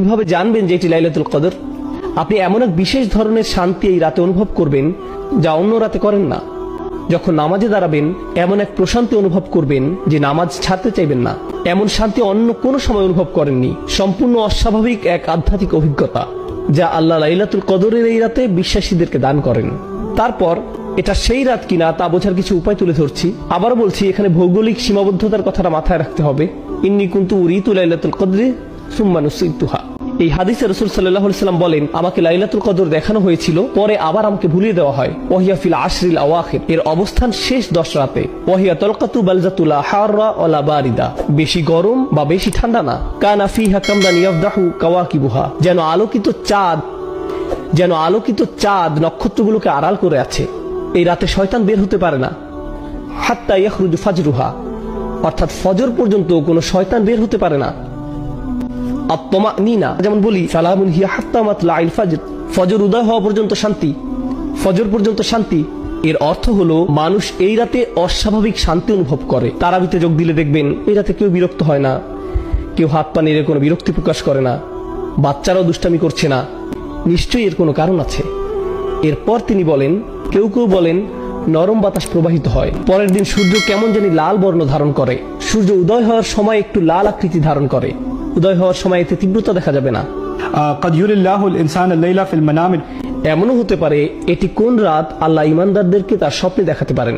কিভাবে জানবেন যে এটি লাইলাতুল কদর? আপনি এমন এক বিশেষ ধরনের শান্তি এই রাতে অনুভব করবেন যা অন্য রাতে করেন না। যখন নামাজে দাঁড়াবেন এমন এক প্রশান্তি অনুভব করবেন যে নামাজ ছাড়তে চাইবেন না। এমন শান্তি অন্য কোনো সময় অনুভব করেননি। সম্পূর্ণ অস্বাভাবিক এক আধ্যাত্মিক অভিজ্ঞতা যা আল্লাহ লাইলাতুল কদরের এই রাতে বিশ্বাসীদেরকে দান করেন। তারপর এটা সেই রাত কিনা তা বোঝার কিছু উপায় তুলে ধরছি। আবার বলছি, এখানে ভৌগোলিক সীমাবদ্ধতার কথাটা মাথায় রাখতে হবে। ইন্নী কুনতু উরিতু লাইলাতুল কদরি সুম্মা নুসিতুহা। এই হাদিসে রাসূল সাল্লাল্লাহু আলাইহি ওয়াসাল্লাম বলেন, আমাকে লাইলাতুল কদর দেখানো হয়েছিল, পরে আবার আমাকে ভুলিয়ে দেওয়া হয়। ওয়াহিয়া ফিল আশরিল আওয়াখির, এর অবস্থান শেষ 10 রাতে। ওয়াহিয়া তালকাতু বালজাতুল হাররা ওয়ালা বারিদা, বেশি গরম বা বেশি ঠান্ডা না। কানা ফিহা কামদান ইয়াফদাহু কাওয়াকিবুহা, যেন আলোকিত চাঁদ নক্ষত্রগুলোকে আড়াল করে আছে। এই রাতে শয়তান বের হতে পারে না। হাত্তা ইয়াখরুজু ফাজরুহা, অর্থাৎ ফজর পর্যন্ত কোনো শয়তান বের হতে পারে না। আত-তামানিনা, যেমন বলি সালামুন হিয়া হাত্তা মাতলাইল ফাজর, ফজর উদয় হওয়া পর্যন্ত শান্তি, ফজর পর্যন্ত শান্তি। এর অর্থ হলো মানুষ এই রাতে অস্বাভাবিক শান্তি অনুভব করে। তারাবিতে যোগ দিলে দেখবেন এই রাতে কেউ বিরক্ত হয় না, কেউ হাত পা নেড়ে কোনো বিরক্তি প্রকাশ করে না, বাচ্চারাও দুষ্টামি করছে না। নিশ্চয়ই এর কোনো কারণ আছে। এরপর তিনি বলেন, কেউ কেউ বলেন নরম বাতাস প্রবাহিত হয়। পরের দিন সূর্য কেমন জানি লাল বর্ণ ধারণ করে। সূর্য উদয় হওয়ার সময় একটু লাল আকৃতি ধারণ করে। উদয় হওয়ার সময় এতে তীব্রতা দেখা যাবে না। এমনও হতে পারে এটি কোন রাত আল্লাহ ইমানদারদেরকে তার স্বপ্নে দেখাতে পারেন।